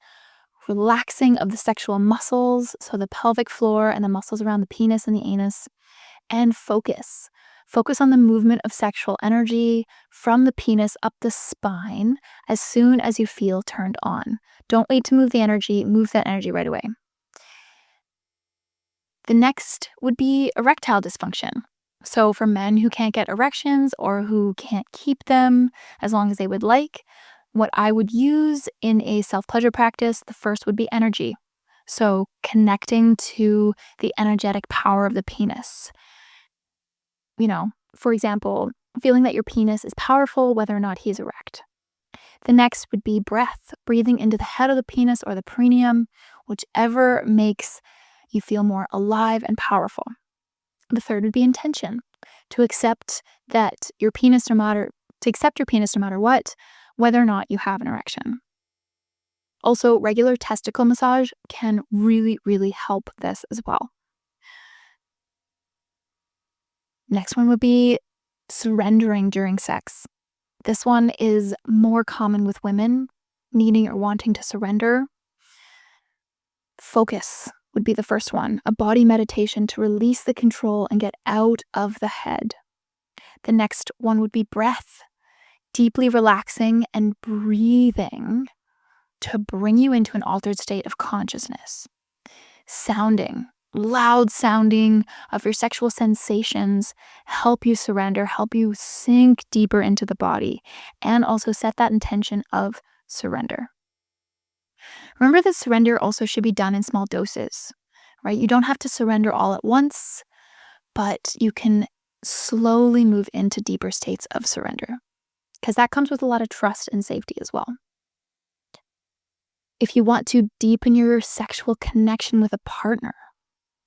relaxing of the sexual muscles, so the pelvic floor and the muscles around the penis and the anus, and focus. Focus on the movement of sexual energy from the penis up the spine as soon as you feel turned on. Don't wait to move the energy, move that energy right away. The next would be erectile dysfunction. So for men who can't get erections or who can't keep them as long as they would like, what I would use in a self-pleasure practice, the first would be energy. So connecting to the energetic power of the penis. You know, for example, feeling that your penis is powerful whether or not he's erect. The next would be breath, breathing into the head of the penis or the perineum, whichever makes you feel more alive and powerful. The third would be intention, to accept that your penis no matter what, whether or not you have an erection. Also, regular testicle massage can really, really help this as well. Next one would be surrendering during sex. This one is more common with women needing or wanting to surrender. Focus would be the first one, a body meditation to release the control and get out of the head. The next one would be breath, deeply relaxing and breathing to bring you into an altered state of consciousness. Sounding, loud sounding of your sexual sensations help you surrender, help you sink deeper into the body, and also set that intention of surrender. Remember that surrender also should be done in small doses, right? You don't have to surrender all at once, but you can slowly move into deeper states of surrender because that comes with a lot of trust and safety as well. If you want to deepen your sexual connection with a partner,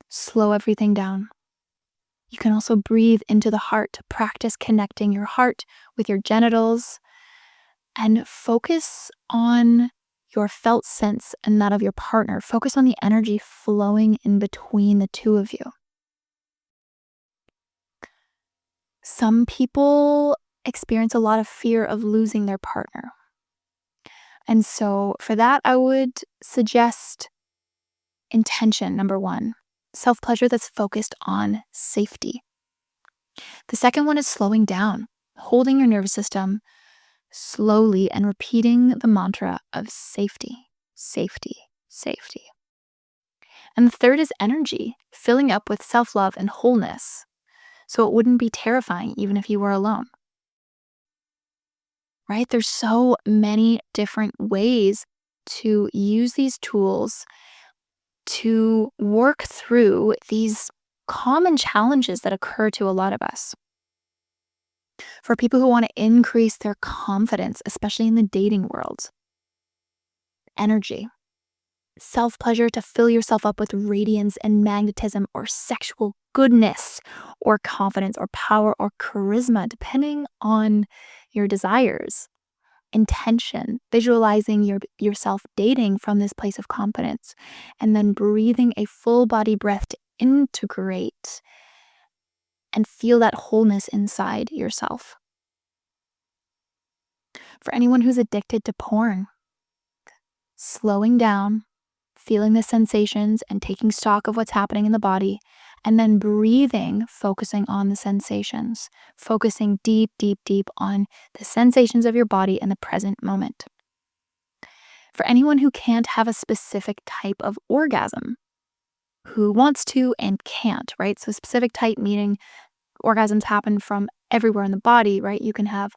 slow everything down. You can also breathe into the heart, practice connecting your heart with your genitals, and focus on your felt sense and that of your partner. Focus on the energy flowing in between the two of you. Some people experience a lot of fear of losing their partner. And so for that, I would suggest intention, number one, self-pleasure that's focused on safety. The second one is slowing down, holding your nervous system slowly and repeating the mantra of safety, safety, safety. And the third is energy, filling up with self-love and wholeness, so it wouldn't be terrifying even if you were alone. Right? There's so many different ways to use these tools to work through these common challenges that occur to a lot of us. For people who want to increase their confidence, especially in the dating world, energy, self-pleasure to fill yourself up with radiance and magnetism or sexual goodness or confidence or power or charisma, depending on your desires. Intention, visualizing yourself dating from this place of confidence, and then breathing a full body breath to integrate and feel that wholeness inside yourself. For anyone who's addicted to porn, slowing down, feeling the sensations and taking stock of what's happening in the body, and then breathing, focusing on the sensations, focusing deep, deep, deep on the sensations of your body in the present moment. For anyone who can't have a specific type of orgasm, who wants to and can't, right? So specific type meaning orgasms happen from everywhere in the body, right? You can have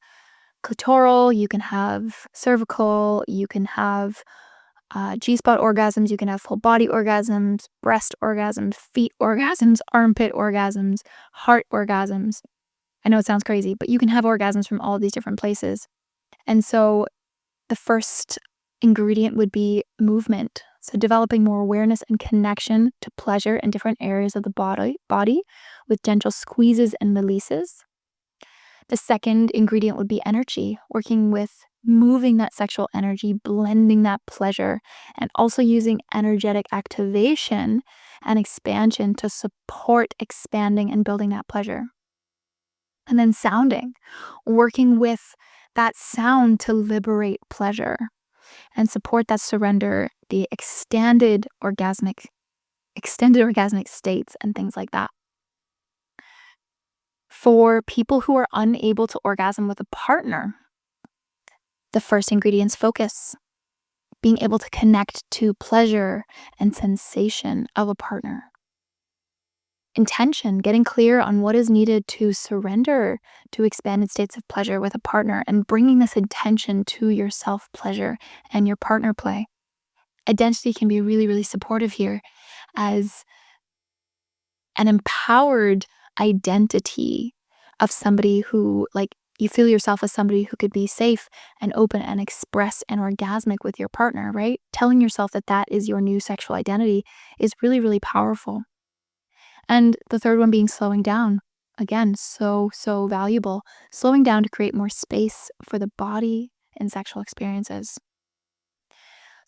clitoral, you can have cervical, you can have G-spot orgasms, you can have full body orgasms, breast orgasms, feet orgasms, armpit orgasms, heart orgasms. I know it sounds crazy, but you can have orgasms from all these different places. And so the first ingredient would be movement. So developing more awareness and connection to pleasure in different areas of the body with gentle squeezes and releases. The second ingredient would be energy, working with moving that sexual energy, blending that pleasure, and also using energetic activation and expansion to support expanding and building that pleasure. And then sounding, working with that sound to liberate pleasure and support that surrender, the extended orgasmic states and things like that. For people who are unable to orgasm with a partner, the first ingredient's focus, being able to connect to pleasure and sensation of a partner. Intention, getting clear on what is needed to surrender to expanded states of pleasure with a partner and bringing this intention to your self-pleasure and your partner play. Identity can be really, really supportive here as an empowered identity of somebody who, like, you feel yourself as somebody who could be safe and open and express and orgasmic with your partner, right? Telling yourself that that is your new sexual identity is really, really powerful. And the third one being slowing down. Again, so valuable. Slowing down to create more space for the body and sexual experiences.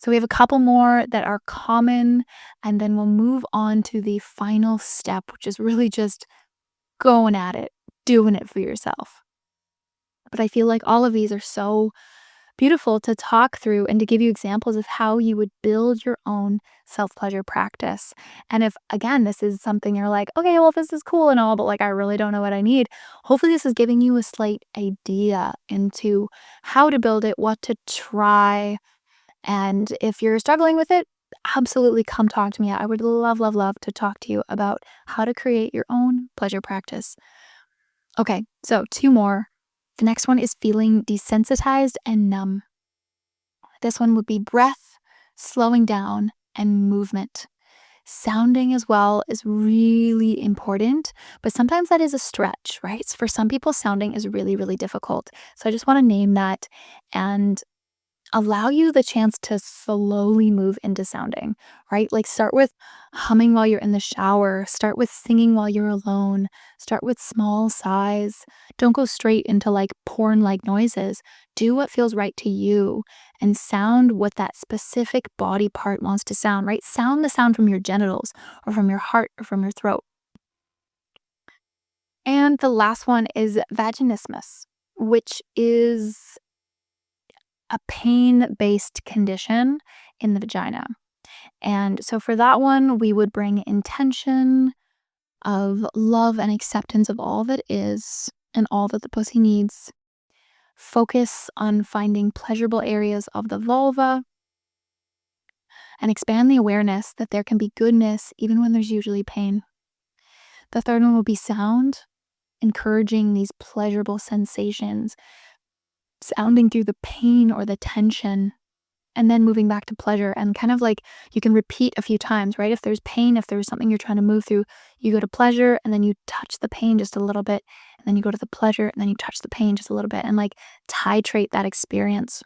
So we have a couple more that are common, and then we'll move on to the final step, which is really just going at it, doing it for yourself. But I feel like all of these are so beautiful to talk through and to give you examples of how you would build your own self-pleasure practice. And if, again, this is something you're like, okay, well, this is cool and all, but like, I really don't know what I need. Hopefully this is giving you a slight idea into how to build it, what to try. And if you're struggling with it, absolutely come talk to me. I would love, love, love to talk to you about how to create your own pleasure practice. Okay, so 2 more. The next one is feeling desensitized and numb. This one would be breath, slowing down, and movement. Sounding as well is really important, but sometimes that is a stretch, right? For some people, sounding is really, really difficult. So I just want to name that and allow you the chance to slowly move into sounding, right? Like start with humming while you're in the shower, start with singing while you're alone, start with small sighs. Don't go straight into like porn like noises. Do what feels right to you and sound what that specific body part wants to sound, right? Sound the sound from your genitals or from your heart or from your throat. And the last one is vaginismus, which is a pain based condition in the vagina. And so for that one, we would bring intention of love and acceptance of all that is and all that the pussy needs. Focus on finding pleasurable areas of the vulva and expand the awareness that there can be goodness even when there's usually pain. The third one will be sound, encouraging these pleasurable sensations, sounding through the pain or the tension, and then moving back to pleasure. And kind of like you can repeat a few times, right? If there's pain, if there's something you're trying to move through, you go to pleasure and then you touch the pain just a little bit, and then you go to the pleasure and then you touch the pain just a little bit, and like titrate that experience.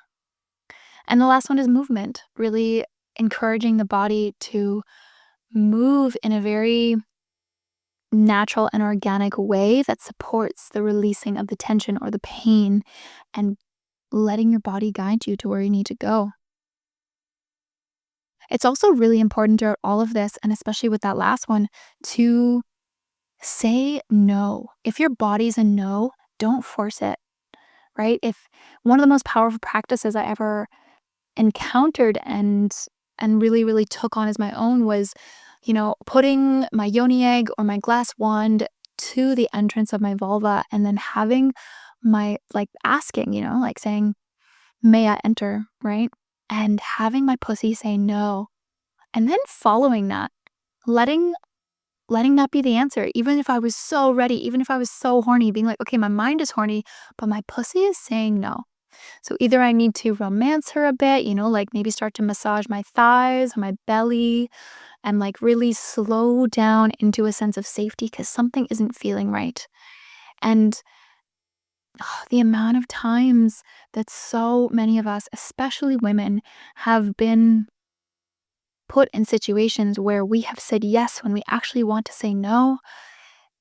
And the last one is movement, really encouraging the body to move in a very natural and organic way that supports the releasing of the tension or the pain and letting your body guide you to where you need to go. It's also really important throughout all of this, and especially with that last one, to say no. If your body's a no, don't force it, right? If one of the most powerful practices I ever encountered and really, really took on as my own was, putting my yoni egg or my glass wand to the entrance of my vulva and then having my, like, asking, like saying, may I enter, right? And having my pussy say no. And then following that, letting that be the answer. Even if I was so ready, even if I was so horny, being like, okay, my mind is horny, but my pussy is saying no. So either I need to romance her a bit, like maybe start to massage my thighs or my belly and like really slow down into a sense of safety because something isn't feeling right. And the amount of times that so many of us, especially women, have been put in situations where we have said yes when we actually want to say no,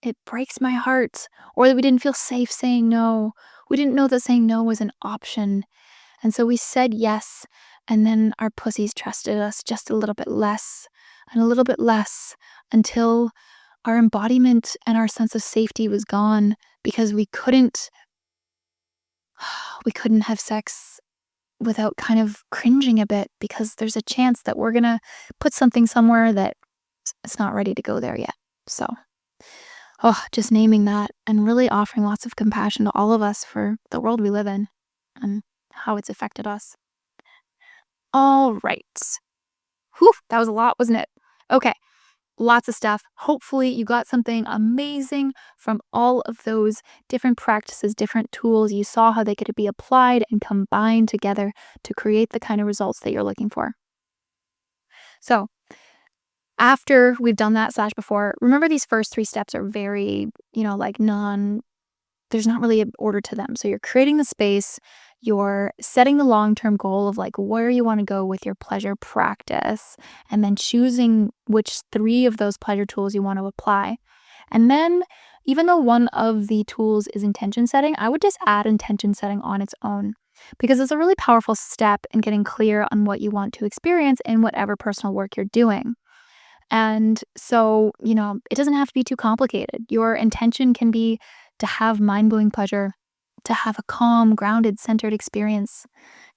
it breaks my heart. Or that we didn't feel safe saying no. We didn't know that saying no was an option. And so we said yes, and then our pussies trusted us just a little bit less and a little bit less until our embodiment and our sense of safety was gone because we couldn't have sex without kind of cringing a bit because there's a chance that we're gonna put something somewhere that it's not ready to go there yet. So, just naming that and really offering lots of compassion to all of us for the world we live in and how it's affected us. All right. Whew, that was a lot, wasn't it? Okay, lots of stuff. Hopefully, you got something amazing from all of those different practices, different tools. You saw how they could be applied and combined together to create the kind of results that you're looking for. So, after we've done that slash before, remember these first three steps are very, like there's not really an order to them. So you're creating the space, you're setting the long-term goal of like where you want to go with your pleasure practice, and then choosing which three of those pleasure tools you want to apply. And then, even though one of the tools is intention setting, I would just add intention setting on its own because it's a really powerful step in getting clear on what you want to experience in whatever personal work you're doing. And so, it doesn't have to be too complicated. Your intention can be to have mind blowing pleasure, to have a calm, grounded, centered experience,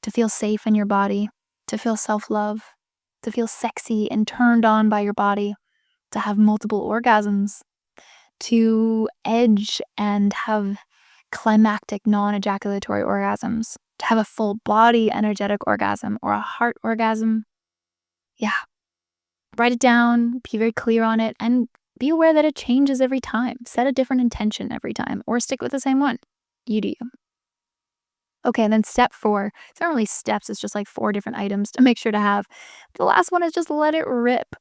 to feel safe in your body, to feel self love, to feel sexy and turned on by your body, to have multiple orgasms, to edge and have climactic non ejaculatory orgasms, to have a full body energetic orgasm or a heart orgasm. Yeah. Write it down, be very clear on it, and be aware that it changes every time. Set a different intention every time, or stick with the same one. You do you. Okay, and then step 4, it's not really steps, it's just like 4 different items to make sure to have. The last one is just let it rip.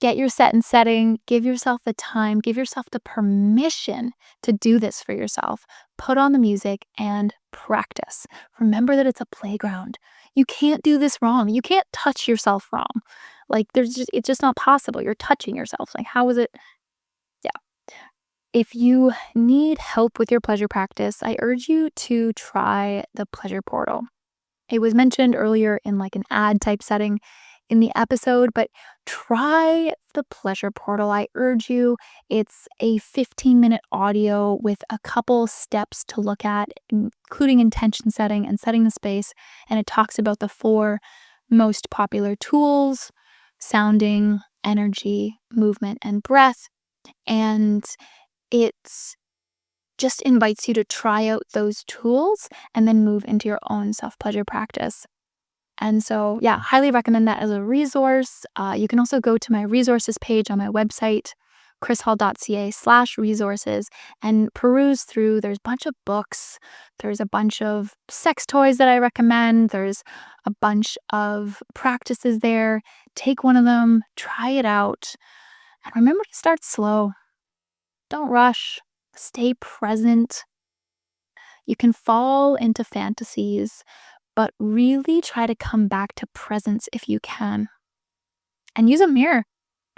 Get your set and setting, give yourself the time, give yourself the permission to do this for yourself. Put on the music and practice. Remember that it's a playground. You can't do this wrong. You can't touch yourself wrong. Like it's just not possible. You're touching yourself. Like how is it? Yeah. If you need help with your pleasure practice, I urge you to try the pleasure portal. It was mentioned earlier in like an ad type setting in the episode, but try the pleasure portal. I urge you. It's a 15-minute audio with a couple steps to look at, including intention setting and setting the space. And it talks about the 4 most popular tools: sounding, energy, movement, and breath. And it's just invites you to try out those tools and then move into your own self-pleasure practice. And so, yeah, highly recommend that as a resource. You can also go to my resources page on my website, krishall.ca/resources, and peruse through. There's a bunch of books. There's a bunch of sex toys that I recommend. There's a bunch of practices there. Take one of them, try it out, and remember to start slow. Don't rush. Stay present. You can fall into fantasies, but really try to come back to presence if you can. And use a mirror.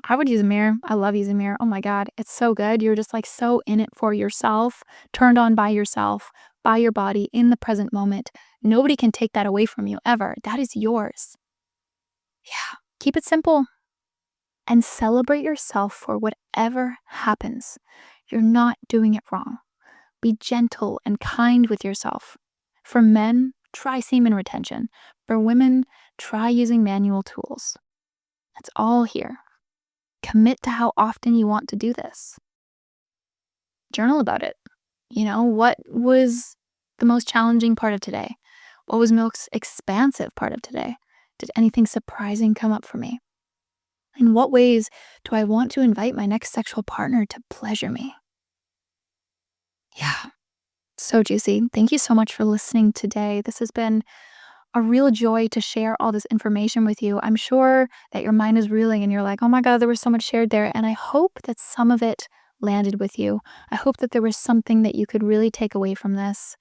I would use a mirror. I love using a mirror. Oh my God, it's so good. You're just like so in it for yourself, turned on by yourself, by your body, in the present moment. Nobody can take that away from you ever. That is yours. Yeah. Keep it simple and celebrate yourself for whatever happens. You're not doing it wrong. Be gentle and kind with yourself. For men, try semen retention. For women, try using manual tools. It's all here. Commit to how often you want to do this. Journal about it. What was the most challenging part of today? What was the most expansive part of today? Did anything surprising come up for me? In what ways do I want to invite my next sexual partner to pleasure me? Yeah. So juicy. Thank you so much for listening today. This has been a real joy to share all this information with you. I'm sure that your mind is reeling and you're like, oh my God, there was so much shared there. And I hope that some of it landed with you. I hope that there was something that you could really take away from this,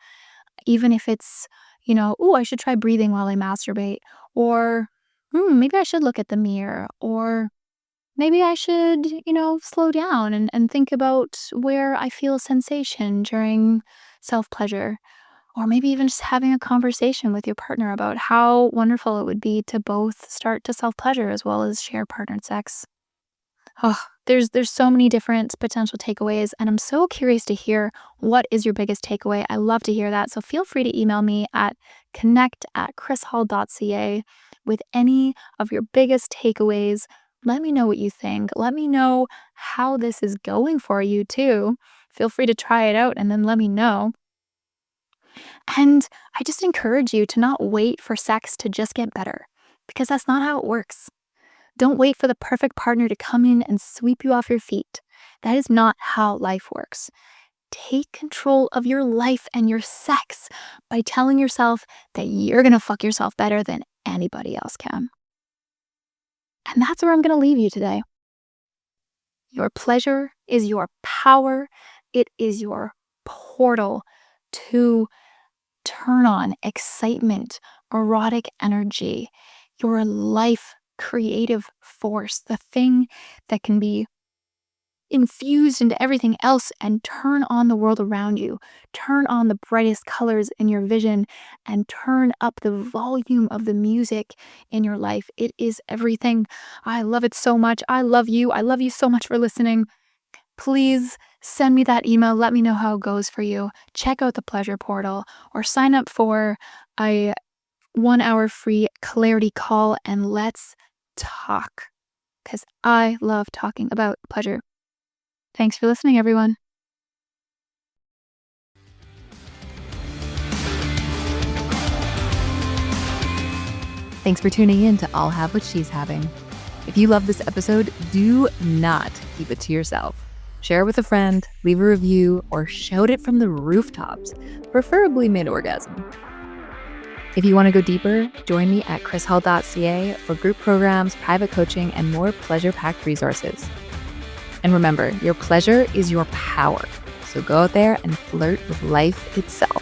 even if it's, I should try breathing while I masturbate, or maybe I should look at the mirror, or maybe I should, slow down and think about where I feel sensation during self-pleasure. Or maybe even just having a conversation with your partner about how wonderful it would be to both start to self-pleasure as well as share partnered sex. Oh, there's so many different potential takeaways, and I'm so curious to hear what is your biggest takeaway. I love to hear that. So feel free to email me at connect@krishall.ca with any of your biggest takeaways. Let me know what you think. Let me know how this is going for you too. Feel free to try it out and then let me know. And I just encourage you to not wait for sex to just get better, because that's not how it works. Don't wait for the perfect partner to come in and sweep you off your feet. That is not how life works. Take control of your life and your sex by telling yourself that you're going to fuck yourself better than anybody else can. And that's where I'm going to leave you today. Your pleasure is your power. It is your portal to turn on excitement, erotic energy, your life creative force, the thing that can be infused into everything else and turn on the world around you, turn on the brightest colors in your vision, and turn up the volume of the music in your life. It is everything. I love it so much. I love you. I love you so much for listening. Please send me that email. Let me know how it goes for you. Check out the pleasure portal or sign up for a 1-hour free clarity call and let's talk, because I love talking about pleasure. Thanks for listening, everyone. Thanks for tuning in to I'll Have What She's Having. If you love this episode, do not keep it to yourself. Share it with a friend, leave a review, or shout it from the rooftops, preferably mid-orgasm. If you want to go deeper, join me at krishall.ca for group programs, private coaching, and more pleasure-packed resources. And remember, your pleasure is your power. So go out there and flirt with life itself.